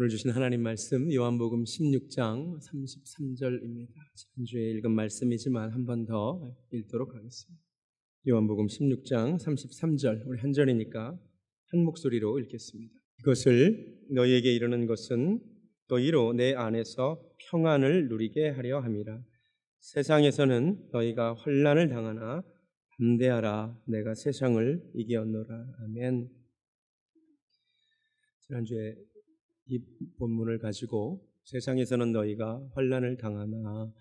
오늘 주신 하나님 말씀 요한복음 16장 33절입니다. 지난주에 읽은 말씀이지만 한 번 더 읽도록 하겠습니다. 요한복음 16장 33절, 우리 한 절이니까 한 목소리로 읽겠습니다. 이것을 너희에게 이르는 것은 너희로 내 안에서 평안을 누리게 하려 함이라. 세상에서는 너희가 환난을 당하나 담대하라, 내가 세상을 이기었노라. 아멘. 지난주에 이 본문을 가지고 세상에서는 너희가 환난을 당하나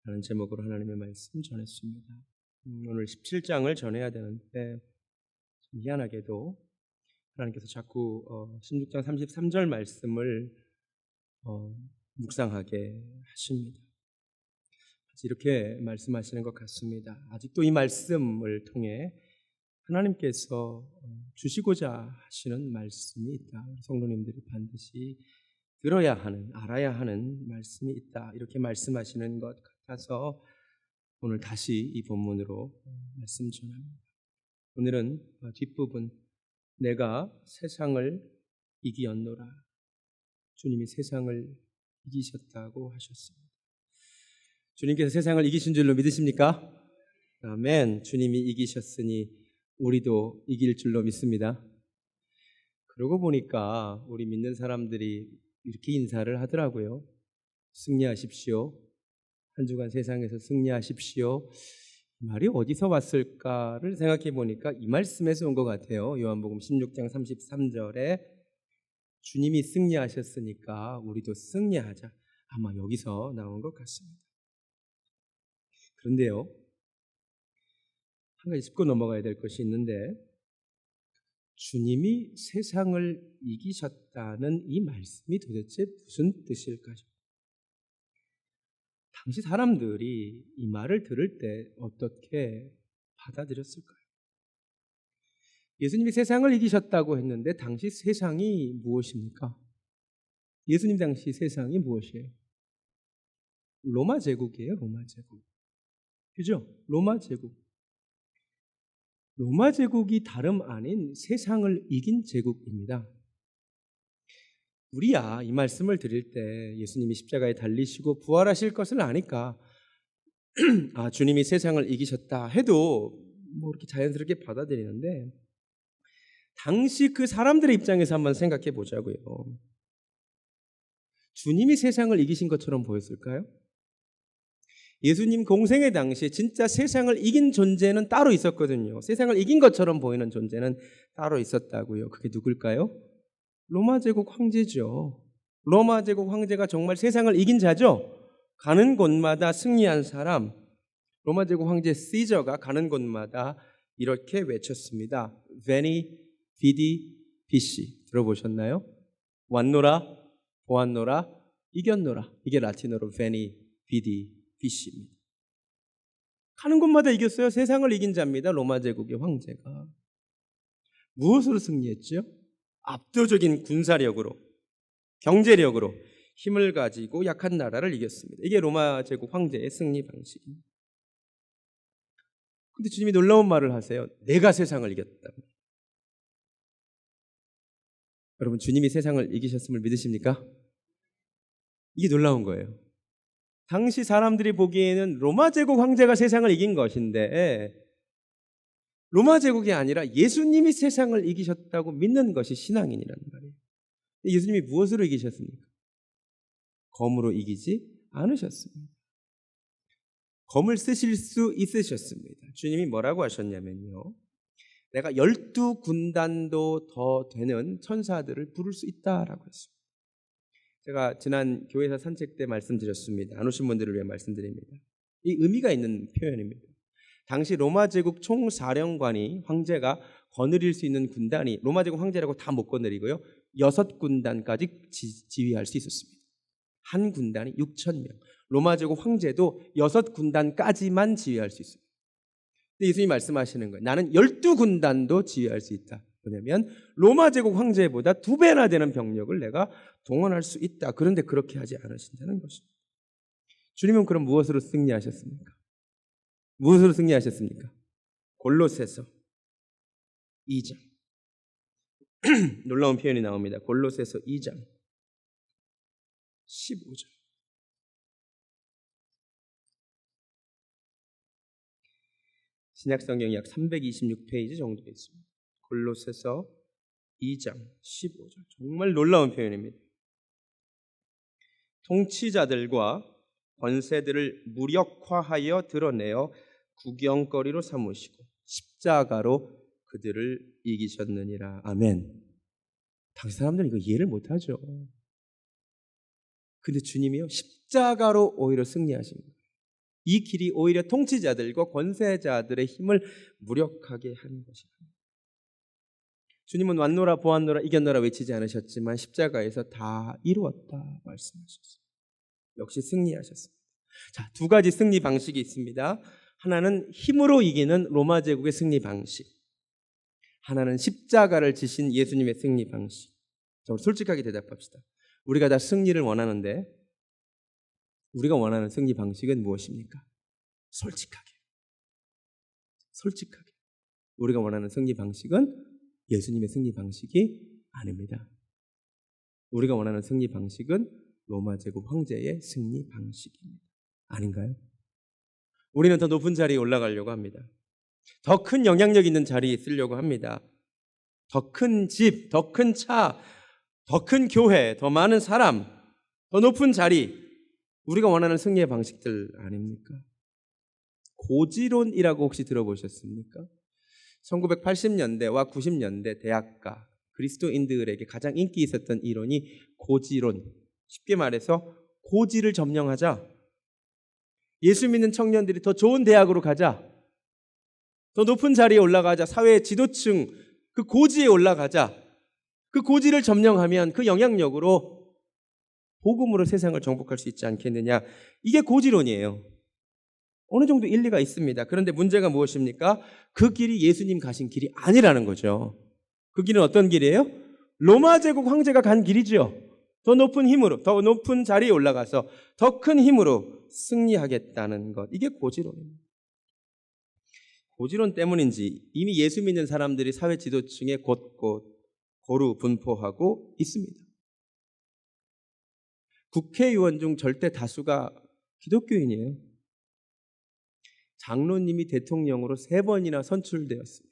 라는 제목으로 하나님의 말씀 전했습니다. 오늘 17장을 전해야 되는데 미안하게도 하나님께서 자꾸 16장 33절 말씀을 묵상하게 하십니다. 이렇게 말씀하시는 것 같습니다. 아직도 이 말씀을 통해 하나님께서 주시고자 하시는 말씀이 있다. 성도님들이 반드시 들어야 하는, 알아야 하는 말씀이 있다. 이렇게 말씀하시는 것 같아서 오늘 다시 이 본문으로 말씀 전합니다. 오늘은 뒷부분, 내가 세상을 이기었노라. 주님이 세상을 이기셨다고 하셨습니다. 주님께서 세상을 이기신 줄로 믿으십니까? 아멘. 주님이 이기셨으니 우리도 이길 줄로 믿습니다. 그러고 보니까 우리 믿는 사람들이 이렇게 인사를 하더라고요. 승리하십시오. 한 주간 세상에서 승리하십시오. 이 말이 어디서 왔을까를 생각해 보니까 이 말씀에서 온 것 같아요. 요한복음 16장 33절에 주님이 승리하셨으니까 우리도 승리하자. 아마 여기서 나온 것 같습니다. 그런데요, 한 가지 짚고 넘어가야 될 것이 있는데, 주님이 세상을 이기셨다는 이 말씀이 도대체 무슨 뜻일까요? 당시 사람들이 이 말을 들을 때 어떻게 받아들였을까요? 예수님이 세상을 이기셨다고 했는데 당시 세상이 무엇입니까? 예수님 당시 세상이 무엇이에요? 로마 제국이에요. 로마 제국. 그죠? 로마 제국. 로마 제국이 다름 아닌 세상을 이긴 제국입니다. 우리야 이 말씀을 드릴 때 예수님이 십자가에 달리시고 부활하실 것을 아니까 주님이 세상을 이기셨다 해도 뭐 이렇게 자연스럽게 받아들이는데, 당시 그 사람들의 입장에서 한번 생각해 보자고요. 주님이 세상을 이기신 것처럼 보였을까요? 예수님 공생의 당시에 진짜 세상을 이긴 존재는 따로 있었거든요. 세상을 이긴 것처럼 보이는 존재는 따로 있었다고요. 그게 누굴까요? 로마 제국 황제죠. 로마 제국 황제가 정말 세상을 이긴 자죠. 가는 곳마다 승리한 사람, 로마 제국 황제 시저가 가는 곳마다 이렇게 외쳤습니다. Veni, Vidi, Vici. 들어보셨나요? 왔노라, 보았노라, 이겼노라. 이게 라틴어로 Veni, Vidi, Vici입니다. 가는 곳마다 이겼어요. 세상을 이긴 자입니다. 로마 제국의 황제가. 무엇으로 승리했죠? 압도적인 군사력으로, 경제력으로 힘을 가지고 약한 나라를 이겼습니다. 이게 로마 제국 황제의 승리 방식입니다. 그런데 주님이 놀라운 말을 하세요. 내가 세상을 이겼다. 여러분, 주님이 세상을 이기셨음을 믿으십니까? 이게 놀라운 거예요. 당시 사람들이 보기에는 로마 제국 황제가 세상을 이긴 것인데, 로마 제국이 아니라 예수님이 세상을 이기셨다고 믿는 것이 신앙인이라는 말이에요. 예수님이 무엇으로 이기셨습니까? 검으로 이기지 않으셨습니다. 검을 쓰실 수 있으셨습니다. 주님이 뭐라고 하셨냐면요, 내가 12군단도 더 되는 천사들을 부를 수 있다라고 했습니다. 제가 지난 교회에서 산책 때 말씀드렸습니다. 안 오신 분들을 위해 말씀드립니다. 이 의미가 있는 표현입니다. 당시 로마 제국 총사령관이, 황제가 거느릴 수 있는 군단이, 로마 제국 황제라고 다 못 거느리고요, 6군단까지 지휘할 수 있었습니다. 한 군단이 6,000명. 로마 제국 황제도 6군단까지만 지휘할 수 있습니다. 근데 예수님이 말씀하시는 거예요. 나는 12군단도 지휘할 수 있다. 뭐냐면 로마 제국 황제보다 2배나 되는 병력을 내가 동원할 수 있다. 그런데 그렇게 하지 않으신다는 것입니다. 주님은 그럼 무엇으로 승리하셨습니까? 무엇으로 승리하셨습니까? 골로새서 2장. 놀라운 표현이 나옵니다. 골로새서 2장. 15절. 신약성경이 약 326페이지 정도 있습니다. 골로새서 2장 15절. 정말 놀라운 표현입니다. 통치자들과 권세들을 무력화하여 드러내어 구경거리로 삼으시고 십자가로 그들을 이기셨느니라. 아멘. 당시 사람들은 이거 이해를 못하죠. 근데 주님이요, 십자가로 오히려 승리하신 거예요. 이 길이 오히려 통치자들과 권세자들의 힘을 무력하게 하는 것입니다. 주님은 왔노라 보았노라 이겼노라 외치지 않으셨지만 십자가에서 다 이루었다 말씀하셨어요. 역시 승리하셨습니다. 자, 두 가지 승리 방식이 있습니다. 하나는 힘으로 이기는 로마 제국의 승리 방식, 하나는 십자가를 지신 예수님의 승리 방식. 자, 우리 솔직하게 대답합시다. 우리가 다 승리를 원하는데 우리가 원하는 승리 방식은 무엇입니까? 솔직하게. 우리가 원하는 승리 방식은 예수님의 승리 방식이 아닙니다. 우리가 원하는 승리 방식은 로마 제국 황제의 승리 방식입니다. 아닌가요? 우리는 더 높은 자리에 올라가려고 합니다. 더 큰 영향력 있는 자리에 있으려고 합니다. 더 큰 집, 더 큰 차, 더 큰 교회, 더 많은 사람, 더 높은 자리. 우리가 원하는 승리의 방식들 아닙니까? 고지론이라고 혹시 들어보셨습니까? 1980년대와 90년대 대학가 그리스도인들에게 가장 인기 있었던 이론이 고지론. 쉽게 말해서 고지를 점령하자. 예수 믿는 청년들이 더 좋은 대학으로 가자. 더 높은 자리에 올라가자. 사회의 지도층, 그 고지에 올라가자. 그 고지를 점령하면 그 영향력으로 복음으로 세상을 정복할 수 있지 않겠느냐. 이게 고지론이에요. 어느 정도 일리가 있습니다. 그런데 문제가 무엇입니까? 그 길이 예수님 가신 길이 아니라는 거죠. 그 길은 어떤 길이에요? 로마 제국 황제가 간 길이죠. 더 높은 힘으로, 더 높은 자리에 올라가서 더 큰 힘으로 승리하겠다는 것. 이게 고지론입니다. 고지론 때문인지 이미 예수 믿는 사람들이 사회 지도층에 곳곳 고루 분포하고 있습니다. 국회의원 중 절대 다수가 기독교인이에요. 장로님이 대통령으로 3번이나 선출되었습니다.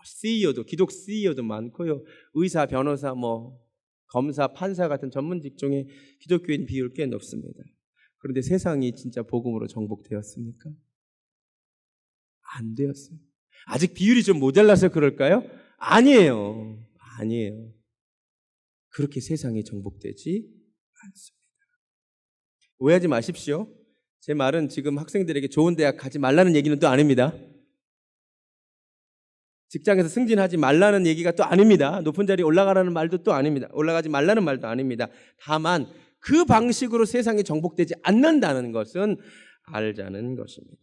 CEO도, 기독 CEO도 많고요. 의사, 변호사, 검사, 판사 같은 전문 직종의 기독교인 비율 꽤 높습니다. 그런데 세상이 진짜 복음으로 정복되었습니까? 안 되었어요. 아직 비율이 좀 모자라서 그럴까요? 아니에요. 그렇게 세상이 정복되지 않습니다. 오해하지 마십시오. 제 말은 지금 학생들에게 좋은 대학 가지 말라는 얘기는 또 아닙니다. 직장에서 승진하지 말라는 얘기가 또 아닙니다. 높은 자리에 올라가라는 말도 또 아닙니다. 올라가지 말라는 말도 아닙니다. 다만 그 방식으로 세상이 정복되지 않는다는 것은 알자는 것입니다.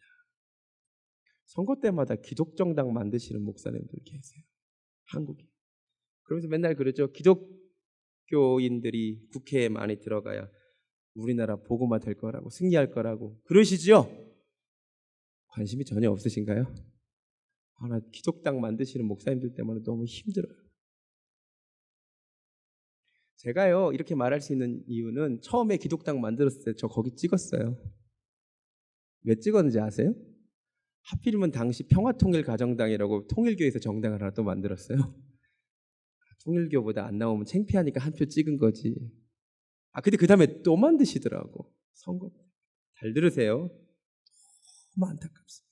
선거 때마다 기독정당 만드시는 목사님들 계세요. 한국에. 그러면서 맨날 그러죠. 기독교인들이 국회에 많이 들어가야 우리나라 복음화 될 거라고, 승리할 거라고 그러시죠? 관심이 전혀 없으신가요? 나 기독당 만드시는 목사님들 때문에 너무 힘들어요. 제가요 이렇게 말할 수 있는 이유는 처음에 기독당 만들었을 때 저 거기 찍었어요. 왜 찍었는지 아세요? 하필이면 당시 평화통일가정당이라고 통일교에서 정당을 하나 또 만들었어요. 통일교보다 안 나오면 창피하니까 한 표 찍은 거지. 근데 그 다음에 또 만드시더라고. 선거. 잘 들으세요. 너무 안타깝습니다.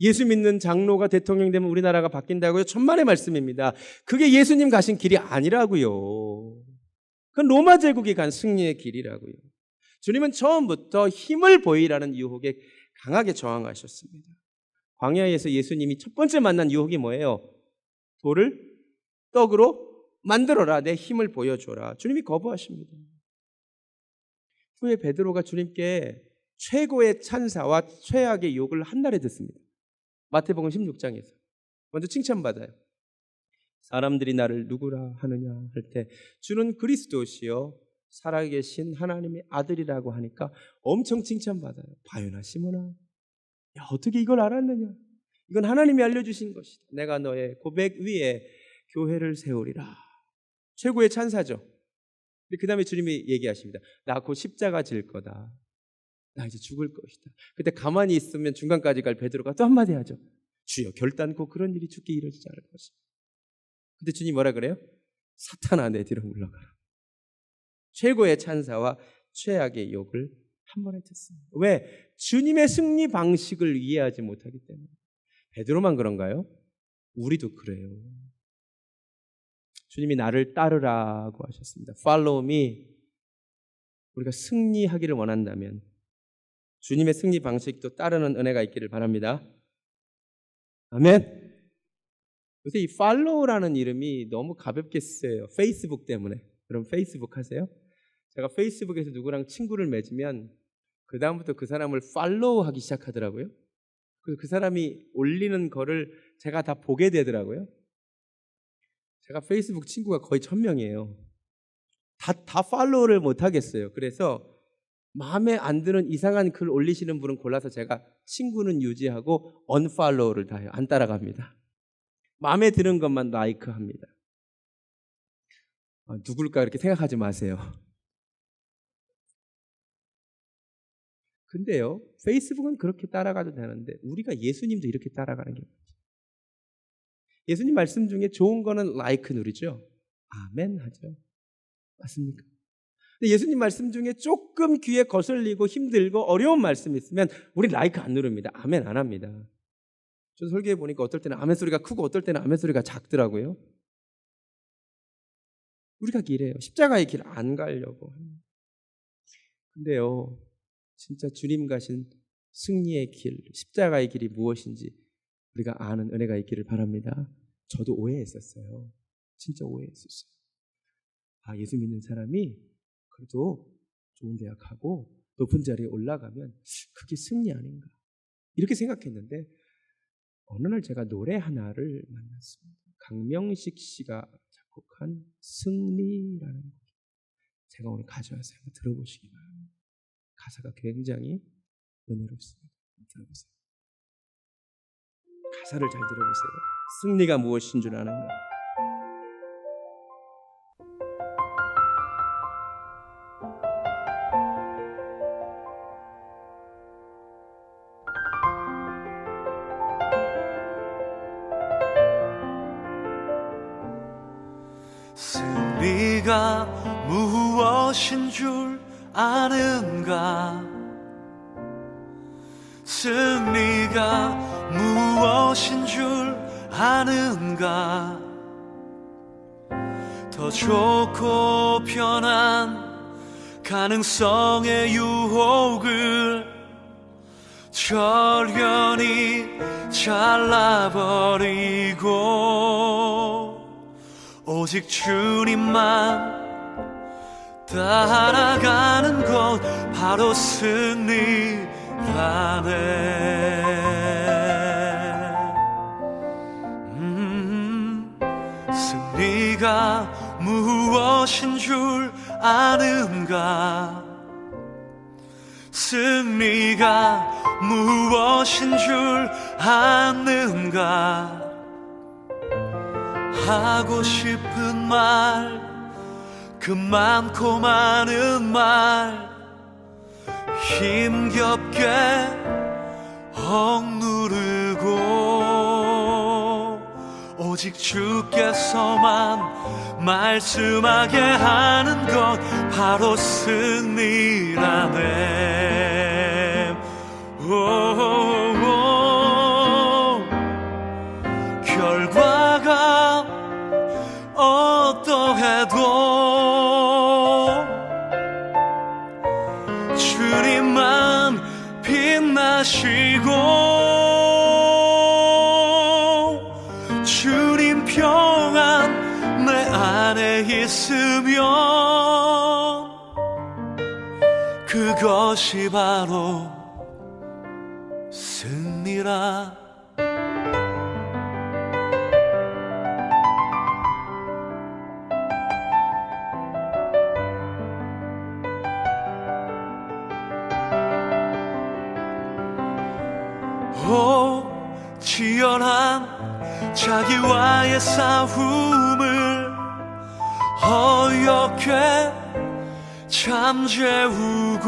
예수 믿는 장로가 대통령 되면 우리나라가 바뀐다고요? 천만의 말씀입니다. 그게 예수님 가신 길이 아니라고요. 그건 로마 제국이 간 승리의 길이라고요. 주님은 처음부터 힘을 보이라는 유혹에 강하게 저항하셨습니다. 광야에서 예수님이 첫 번째 만난 유혹이 뭐예요? 돌을 떡으로 만들어라. 내 힘을 보여줘라. 주님이 거부하십니다. 후에 베드로가 주님께 최고의 찬사와 최악의 욕을 한날에 듣습니다. 마태복음 16장에서. 먼저 칭찬받아요. 사람들이 나를 누구라 하느냐 할 때 주는 그리스도시요 살아계신 하나님의 아들이라고 하니까 엄청 칭찬받아요. 바요나 시모나, 야, 어떻게 이걸 알았느냐? 이건 하나님이 알려주신 것이다. 내가 너의 고백 위에 교회를 세우리라. 최고의 찬사죠. 그 다음에 주님이 얘기하십니다. 나 곧 십자가 질 거다. 나 이제 죽을 것이다. 그때 가만히 있으면 중간까지 갈 베드로가 또 한마디 하죠. 주여 결단코 그런 일이 죽게 이루어지지 않을 것이다. 근데 주님 뭐라 그래요? 사탄아 내 뒤로 물러가라. 최고의 찬사와 최악의 욕을 한 번에 듣습니다. 왜? 주님의 승리 방식을 이해하지 못하기 때문에. 베드로만 그런가요? 우리도 그래요. 주님이 나를 따르라고 하셨습니다. Follow me. 우리가 승리하기를 원한다면 주님의 승리 방식도 따르는 은혜가 있기를 바랍니다. 아멘. 요새 이 follow라는 이름이 너무 가볍게 쓰여요. 페이스북 때문에. 여러분 페이스북 하세요? 제가 페이스북에서 누구랑 친구를 맺으면 그 다음부터 그 사람을 팔로우하기 시작하더라고요. 그래서 그 사람이 올리는 거를 제가 다 보게 되더라고요. 제가 페이스북 친구가 거의 1000명이에요. 다 팔로우를 못 하겠어요. 그래서 마음에 안 드는 이상한 글 올리시는 분은 골라서 제가 친구는 유지하고 언팔로우를 다 해요. 안 따라갑니다. 마음에 드는 것만 라이크합니다. 누굴까 이렇게 생각하지 마세요. 근데요, 페이스북은 그렇게 따라가도 되는데 우리가 예수님도 이렇게 따라가는 게 뭐죠? 예수님 말씀 중에 좋은 거는 라이크 누르죠. 아멘 하죠. 맞습니까? 근데 예수님 말씀 중에 조금 귀에 거슬리고 힘들고 어려운 말씀이 있으면 우리 라이크 안 누릅니다. 아멘 안 합니다. 저 설교해 보니까 어떨 때는 아멘 소리가 크고 어떨 때는 아멘 소리가 작더라고요. 우리가 이래요. 십자가의 길 안 가려고 합니다. 근데요, 진짜 주님 가신 승리의 길, 십자가의 길이 무엇인지 우리가 아는 은혜가 있기를 바랍니다. 저도 오해했었어요. 진짜 오해했었어요. 예수 믿는 사람이 그래도 좋은 대학 가고 높은 자리에 올라가면 그게 승리 아닌가 이렇게 생각했는데 어느 날 제가 노래 하나를 만났습니다. 강명식 씨가 작곡한 승리라는 곡. 제가 오늘 가져와서 한번 들어보시기 바랍니다. 가사가 굉장히 은혜롭습니다. 들어보세요. 가사를 잘 들어보세요. 승리가 무엇인 줄 아는가? 승리가 무엇인 줄 아는가? 승리가 무엇인 줄 아는가? 더 좋고 편한 가능성의 유혹을 절연히 잘라버리고 오직 주님만 따라가는 것 바로 승리라네. 승리가 무엇인 줄 아는가? 승리가 무엇인 줄 아는가? 하고 싶은 말 그 많고 많은 말 힘겹게 억누르고 오직 주께서만 말씀하게 하는 것 바로 승리라네. 결과가 어떠해도 주님만 빛나시고 주님 평안 내 안에 있으면 그것이 바로 승리라. 치열한 자기와의 싸움을 어렵게 잠재우고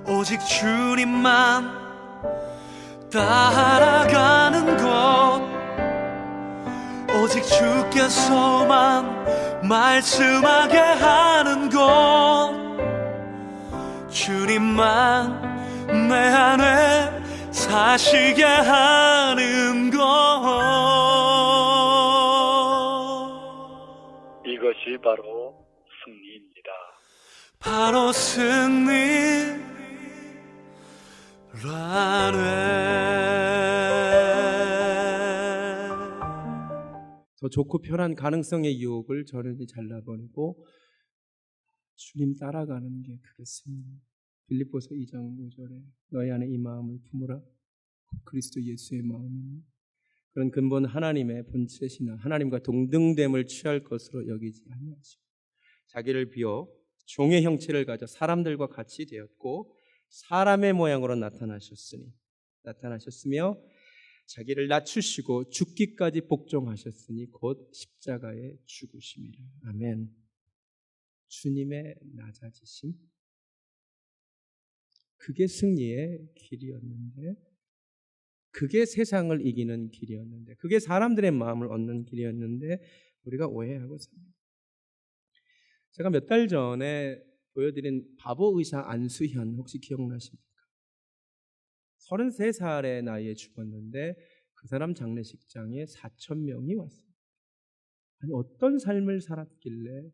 오직 주님만 따라가는 것, 오직 주께서만 말씀하게 하는 것, 주님만 내 안에 사시게 하는 것, 이것이 바로 승리입니다. 바로 승리라네. 더 좋고 편한 가능성의 유혹을 저런히 잘라버리고 주님 따라가는 게 그게 승리. 빌립보서 2장 5절에 너희 안에 이 마음을 품으라. 그리스도 예수의 마음이니. 그런 근본 하나님의 본체시나 하나님과 동등됨을 취할 것으로 여기지 아니하시고 자기를 비워 종의 형체를 가져 사람들과 같이 되었고 사람의 모양으로 나타나셨으며 자기를 낮추시고 죽기까지 복종하셨으니 곧 십자가에 죽으심이라. 아멘. 주님의 낮아지심, 그게 승리의 길이었는데, 그게 세상을 이기는 길이었는데, 그게 사람들의 마음을 얻는 길이었는데 우리가 오해하고 삽니다. 제가 몇 달 전에 보여드린 바보 의사 안수현 혹시 기억나십니까? 33살의 나이에 죽었는데 그 사람 장례식장에 4,000명이 왔습니다. 아니 어떤 삶을 살았길래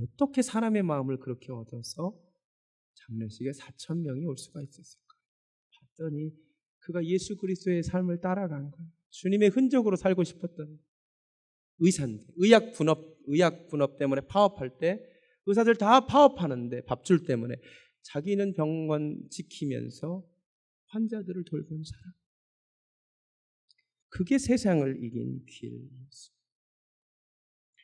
어떻게 사람의 마음을 그렇게 얻어서 장례식에 4,000명이 올 수가 있었을까? 봤더니 그가 예수 그리스도의 삶을 따라간 거예요. 주님의 흔적으로 살고 싶었던 거예요. 의사인데 의학 분업 때문에 파업할 때 의사들 다 파업하는데 밥줄 때문에 자기는 병원 지키면서 환자들을 돌본 사람. 그게 세상을 이긴 길이었어요.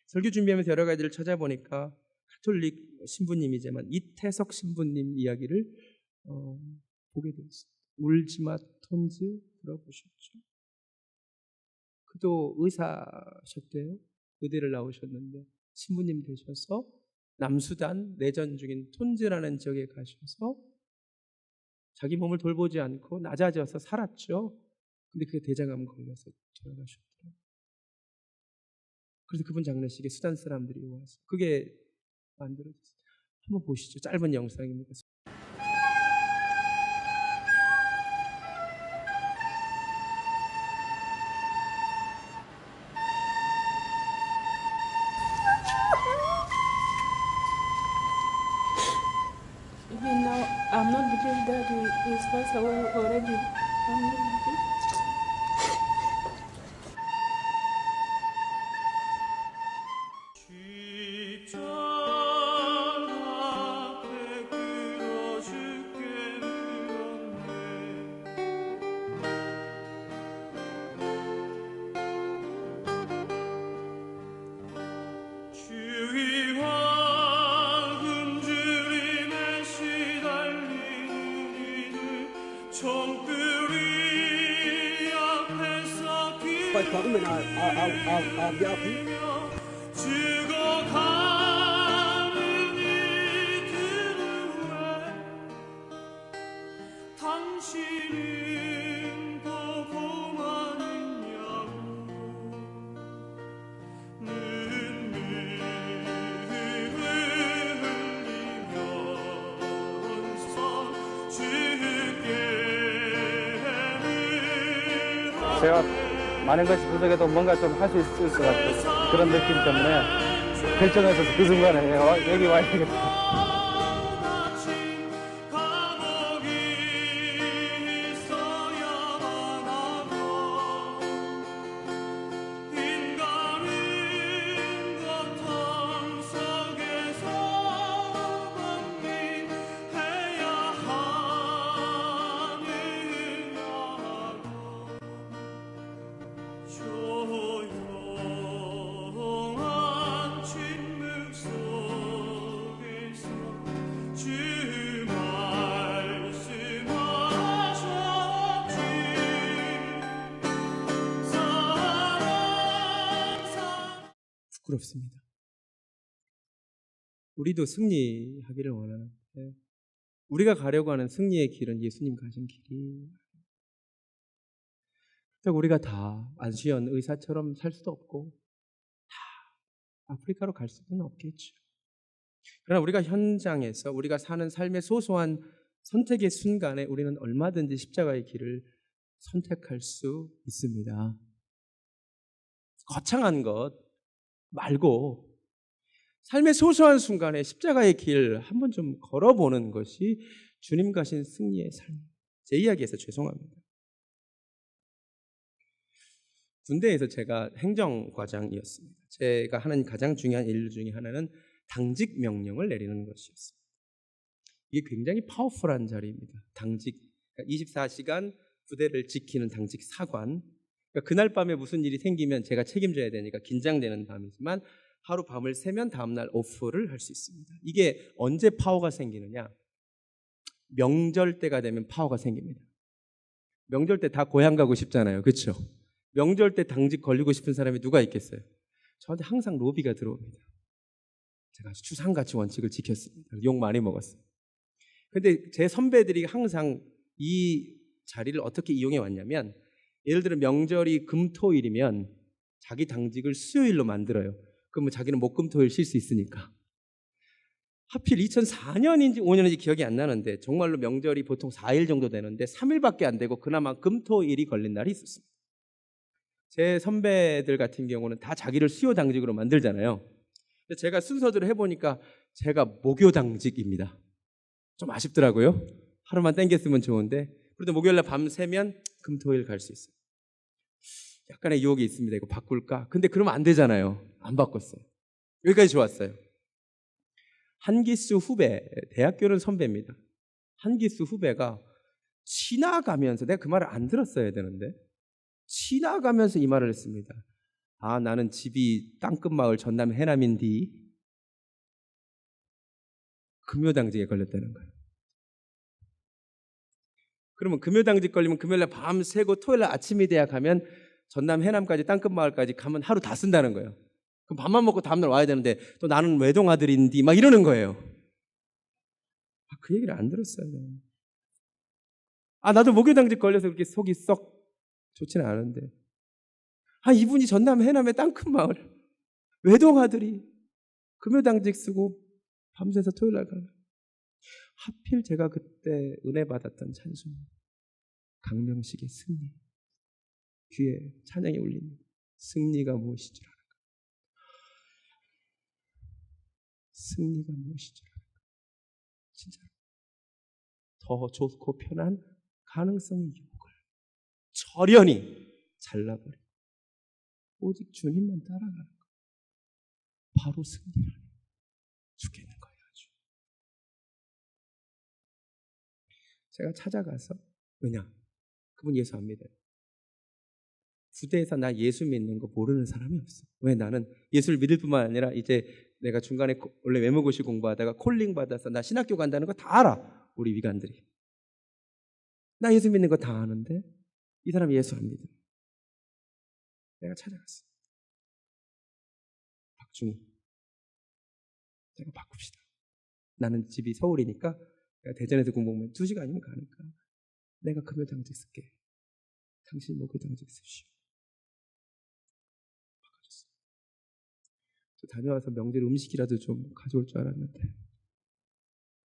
설교 준비하면서 여러 가지를 찾아보니까 가톨릭 신부님이지만 이태석 신부님 이야기를 보게 되었어요. 울지마 톤즈 들어보셨죠? 그도 의사셨대요. 의대를 나오셨는데 신부님 되셔서 남수단 내전 중인 톤즈라는 지역에 가셔서 자기 몸을 돌보지 않고 낮아져서 살았죠. 근데 그게 대장암 걸려서 돌아가셨더라고요. 그래서 그분 장례식에 수단 사람들이 와서 그게 만들어졌어요. 한번 보시죠. 짧은 영상입니다. Even now, I'm not believing that he is passed away already. I'm not believing. Quay khỏi mình ở 죽어가는 이들을 왜 당신은 보고만 있냐고 눈물 흘리면서 주께 제가 많은 것이 부족해도 뭔가 좀 할 수 있을 것 같은 그런 느낌 때문에 결정해서 그 순간에 여기 와야 되겠다. 조용한 침묵 속에서 주 말씀하셨지 사랑 부끄럽습니다. 우리도 승리하기를 원하는데 우리가 가려고 하는 승리의 길은 예수님 가신 길이. 그렇다고 우리가 다 안수현 의사처럼 살 수도 없고 다 아프리카로 갈 수는 없겠죠. 그러나 우리가 현장에서 우리가 사는 삶의 소소한 선택의 순간에 우리는 얼마든지 십자가의 길을 선택할 수 있습니다. 거창한 것 말고 삶의 소소한 순간에 십자가의 길 한번 좀 걸어보는 것이 주님 가신 승리의 삶. 제 이야기에서 죄송합니다. 군대에서 제가 행정과장이었습니다. 제가 하는 가장 중요한 일 중에 하나는 당직 명령을 내리는 것이었습니다. 이게 굉장히 파워풀한 자리입니다. 당직, 24시간 부대를 지키는 당직 사관. 그러니까 그날 밤에 무슨 일이 생기면 제가 책임져야 되니까 긴장되는 밤이지만 하루 밤을 새면 다음날 오프를 할 수 있습니다. 이게 언제 파워가 생기느냐? 명절 때가 되면 파워가 생깁니다. 명절 때 다 고향 가고 싶잖아요. 그렇죠? 명절 때 당직 걸리고 싶은 사람이 누가 있겠어요? 저한테 항상 로비가 들어옵니다. 제가 추상가치 원칙을 지켰습니다. 욕 많이 먹었어요. 근데 제 선배들이 항상 이 자리를 어떻게 이용해 왔냐면, 예를 들어 명절이 금토일이면 자기 당직을 수요일로 만들어요. 그러면 자기는 목금토일 쉴 수 있으니까. 하필 2004년인지 5년인지 기억이 안 나는데 정말로 명절이 보통 4일 정도 되는데 3일밖에 안 되고 그나마 금토일이 걸린 날이 있었습니다. 제 선배들 같은 경우는 다 자기를 수요 당직으로 만들잖아요. 근데 제가 순서대로 해보니까 제가 목요 당직입니다. 좀 아쉽더라고요. 하루만 땡겼으면 좋은데 그래도 목요일날 밤 새면 금토일 갈 수 있어요. 약간의 유혹이 있습니다. 이거 바꿀까? 근데 그러면 안 되잖아요. 안 바꿨어요. 여기까지 좋았어요. 한기수 후배, 대학교는 선배입니다. 한기수 후배가 지나가면서, 내가 그 말을 안 들었어야 되는데 지나가면서 이 말을 했습니다. 아, 나는 집이 땅끝마을 전남 해남인디. 금요당직에 걸렸다는 거예요. 그러면 금요당직 걸리면 금요일날 밤 새고 토요일날 아침이 돼야 가면 전남 해남까지 땅끝마을까지 가면 하루 다 쓴다는 거예요. 그럼 밥만 먹고 다음날 와야 되는데 또 나는 외동아들인디 막 이러는 거예요. 아, 그 얘기를 안 들었어요. 아, 나도 목요당직 걸려서 그렇게 속이 썩 좋지는 않은데, 아, 이분이 전남 해남의 땅끝마을 외동아들이 금요당직 쓰고 밤새서 토요일날 가는. 하필 제가 그때 은혜 받았던 찬송, 강명식의 승리. 귀에 찬양이 울립니다. 승리가 무엇인 줄 아는가? 승리가 무엇인 줄 아는가? 진짜로 더 좋고 편한 가능성의 유혹을 저련히 잘라버리고 오직 주님만 따라가는 것, 바로 승리라니. 죽겠는 거예요. 아주. 제가 찾아가서, 왜냐? 그분 예수 안 믿어요. 부대에서 나 예수 믿는 거 모르는 사람이 없어. 왜? 나는 예수를 믿을 뿐만 아니라 이제 내가 중간에 원래 외모고시 공부하다가 콜링 받아서 나 신학교 간다는 거 다 알아. 우리 위관들이. 나 예수 믿는 거 다 아는데 이 사람 예수 안 믿어. 내가 찾아갔어. 박중희, 내가 바꿉시다. 나는 집이 서울이니까 내가 대전에서 공부하면 2시간이면 가니까 내가 금요당직 쓸게. 당신 목요당직 쓰시오. 바꿔줬어. 저 다녀와서 명절 음식이라도 좀 가져올 줄 알았는데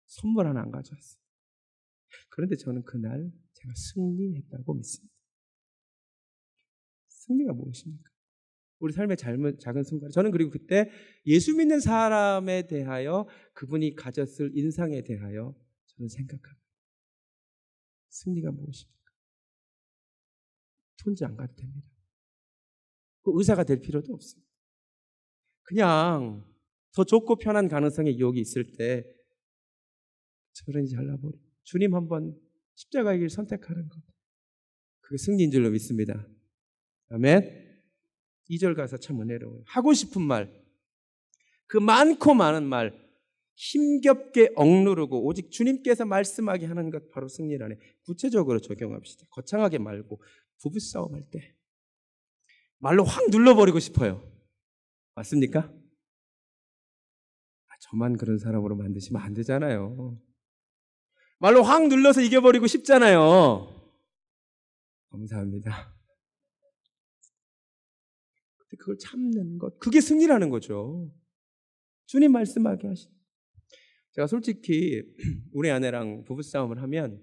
선물 하나 안 가져왔어. 그런데 저는 그날 제가 승리했다고 믿습니다. 승리가 무엇입니까? 우리 삶의 작은 순간. 저는 그리고 그때 예수 믿는 사람에 대하여 그분이 가졌을 인상에 대하여 저는 생각합니다. 승리가 무엇입니까? 돈지 안 가도 됩니다. 그 의사가 될 필요도 없습니다. 그냥 더 좋고 편한 가능성의 유혹이 있을 때 저런이 잘라버리고 주님 한번 십자가의 길 선택하는 것, 그게 승리인 줄로 믿습니다. 아멘. 2절 가사 참 은혜로워요. 하고 싶은 말, 그 많고 많은 말 힘겹게 억누르고 오직 주님께서 말씀하게 하는 것, 바로 승리라네. 구체적으로 적용합시다. 거창하게 말고 부부싸움 할 때 말로 확 눌러버리고 싶어요. 맞습니까? 저만 그런 사람으로 만드시면 안 되잖아요. 말로 확 눌러서 이겨버리고 싶잖아요. 감사합니다. 근데 그걸 참는 것, 그게 승리라는 거죠. 주님 말씀하게 하신. 제가 솔직히 우리 아내랑 부부싸움을 하면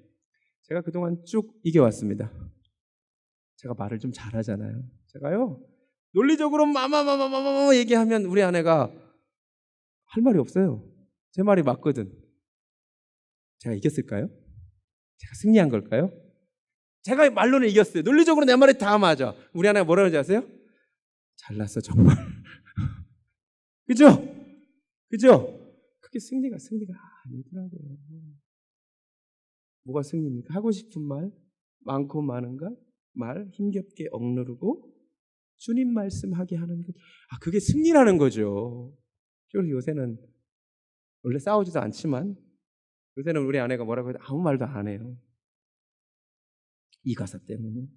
제가 그동안 쭉 이겨왔습니다. 제가 말을 좀 잘하잖아요. 제가요, 논리적으로 마마마마마마 얘기하면 우리 아내가 할 말이 없어요. 제 말이 맞거든. 제가 이겼을까요? 제가 승리한 걸까요? 제가 말로는 이겼어요. 논리적으로 내 말이 다 맞아. 우리 아내가 뭐라 그러지 아세요? 잘났어 정말. 그죠? 그죠? 그게 승리가 아니더라고요. 뭐가 승리입니까? 하고 싶은 말, 많고 많은가? 말 힘겹게 억누르고 주님 말씀하게 하는 것. 그게 승리라는 거죠. 그래서 요새는 원래 싸우지도 않지만 요새는 우리 아내가 뭐라고 해도 아무 말도 안 해요. 이 가사 때문에.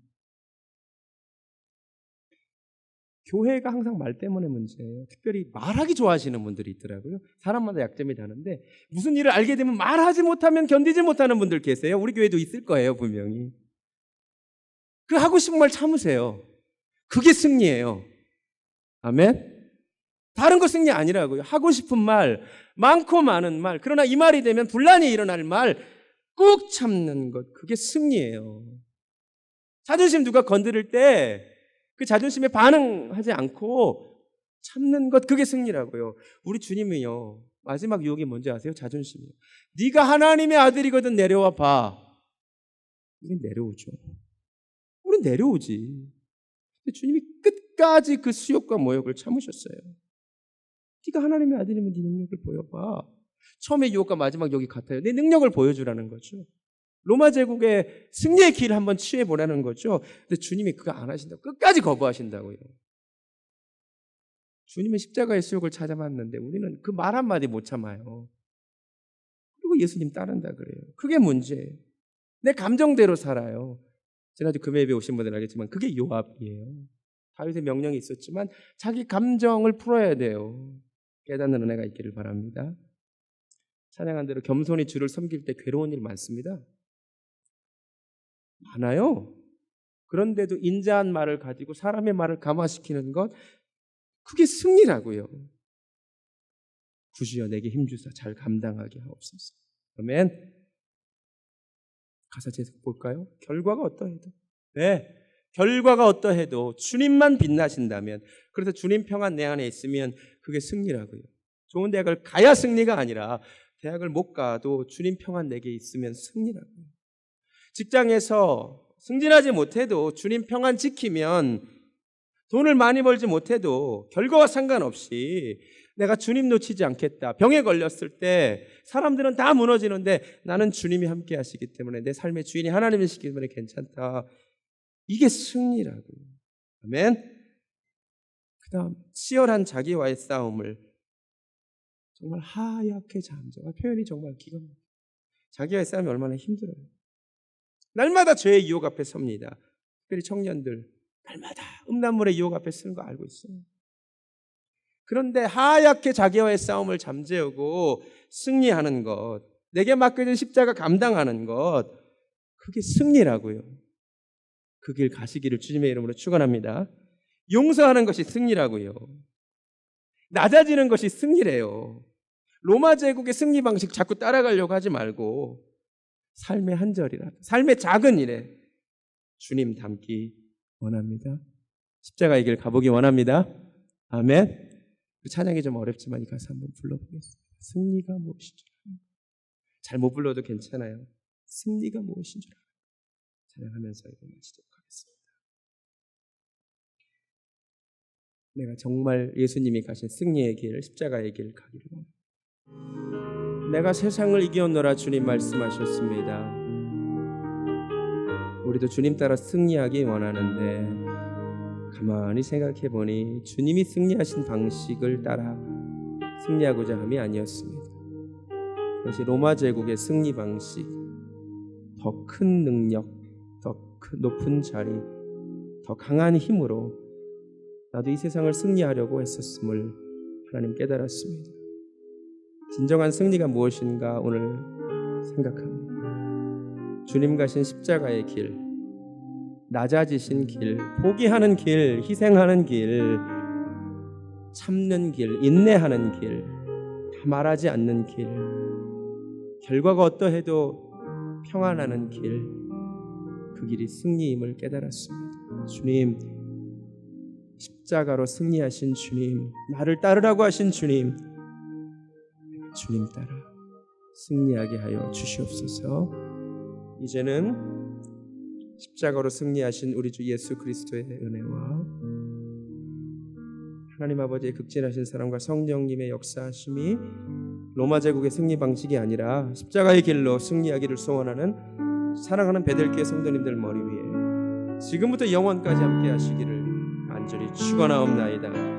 교회가 항상 말 때문에 문제예요. 특별히 말하기 좋아하시는 분들이 있더라고요. 사람마다 약점이 다른데 무슨 일을 알게 되면 말하지 못하면 견디지 못하는 분들 계세요. 우리 교회도 있을 거예요, 분명히. 그 하고 싶은 말 참으세요. 그게 승리예요. 아멘? 다른 거 승리 아니라고요. 하고 싶은 말, 많고 많은 말, 그러나 이 말이 되면 분란이 일어날 말 꾹 참는 것, 그게 승리예요. 자존심 누가 건드릴 때 그 자존심에 반응하지 않고 참는 것, 그게 승리라고요. 우리 주님이요, 마지막 유혹이 뭔지 아세요? 자존심이에요. 네가 하나님의 아들이거든 내려와 봐. 우린 내려오죠. 우린 내려오지. 근데 주님이 끝까지 그 수욕과 모욕을 참으셨어요. 네가 하나님의 아들이면 네 능력을 보여봐. 처음에 유혹과 마지막 유혹이 같아요. 내 능력을 보여주라는 거죠. 로마 제국의 승리의 길을 한번 취해보라는 거죠. 근데 주님이 그거 안 하신다고, 끝까지 거부하신다고요. 주님은 십자가의 수욕을 찾아봤는데 우리는 그 말 한마디 못 참아요. 그리고 예수님 따른다 그래요. 그게 문제예요. 내 감정대로 살아요. 지난주 금요일에 오신 분들 알겠지만 그게 요압이에요. 다윗의 명령이 있었지만 자기 감정을 풀어야 돼요. 깨닫는 은혜가 있기를 바랍니다. 찬양한 대로 겸손히 주를 섬길 때 괴로운 일 많습니다. 많아요. 그런데도 인자한 말을 가지고 사람의 말을 감화시키는 것, 그게 승리라고요. 구주여 내게 힘주사 잘 감당하게 하옵소서. 아멘. 가사 제목 볼까요? 결과가 어떠해도, 네, 결과가 어떠해도 주님만 빛나신다면, 그래서 주님 평안 내 안에 있으면 그게 승리라고요. 좋은 대학을 가야 승리가 아니라 대학을 못 가도 주님 평안 내게 있으면 승리라고요. 직장에서 승진하지 못해도 주님 평안 지키면, 돈을 많이 벌지 못해도 결과와 상관없이 내가 주님 놓치지 않겠다. 병에 걸렸을 때 사람들은 다 무너지는데 나는 주님이 함께 하시기 때문에, 내 삶의 주인이 하나님이시기 때문에 괜찮다. 이게 승리라고요. 아멘. 그 다음 치열한 자기와의 싸움을 정말 하얗게 잠재워. 표현이 정말 기가 막혀요. 자기와의 싸움이 얼마나 힘들어요. 날마다 죄의 유혹 앞에 섭니다. 특별히 청년들, 날마다 음란물의 유혹 앞에 쓰는 거 알고 있어요. 그런데 하얗게 자기와의 싸움을 잠재우고 승리하는 것, 내게 맡겨진 십자가 감당하는 것, 그게 승리라고요. 그 길 가시기를 주님의 이름으로 축원합니다. 용서하는 것이 승리라고요. 낮아지는 것이 승리래요. 로마 제국의 승리 방식 자꾸 따라가려고 하지 말고 삶의 한 절이라도, 삶의 작은 일에 주님 닮기 원합니다. 십자가의 길 가보기 원합니다. 아멘. 찬양이 좀 어렵지만 이 가사 한번 불러보겠습니다. 승리가 무엇인 줄 압니다. 잘 못 불러도 괜찮아요. 승리가 무엇인 줄 압니다. 찬양하면서 이거 마치도록 하겠습니다. 내가 정말 예수님이 가신 승리의 길, 십자가의 길 가기를 원합니다. 내가 세상을 이겨노라 주님 말씀하셨습니다. 우리도 주님 따라 승리하기 원하는데 가만히 생각해 보니 주님이 승리하신 방식을 따라 승리하고자 함이 아니었습니다. 그것이 로마 제국의 승리 방식, 더 큰 능력, 더 높은 자리, 더 강한 힘으로 나도 이 세상을 승리하려고 했었음을 하나님 깨달았습니다. 진정한 승리가 무엇인가 오늘 생각합니다. 주님 가신 십자가의 길, 낮아지신 길, 포기하는 길, 희생하는 길, 참는 길, 인내하는 길, 다 말하지 않는 길, 결과가 어떠해도 평안하는 길, 그 길이 승리임을 깨달았습니다. 주님, 십자가로 승리하신 주님, 나를 따르라고 하신 주님, 주님 따라 승리하게 하여 주시옵소서. 이제는 십자가로 승리하신 우리 주 예수 그리스도의 은혜와 하나님 아버지의 극진하신 사랑과 성령님의 역사하심이 로마 제국의 승리 방식이 아니라 십자가의 길로 승리하기를 소원하는 사랑하는 베들기의 성도님들 머리 위에 지금부터 영원까지 함께 하시기를 간절히 축원하옵나이다.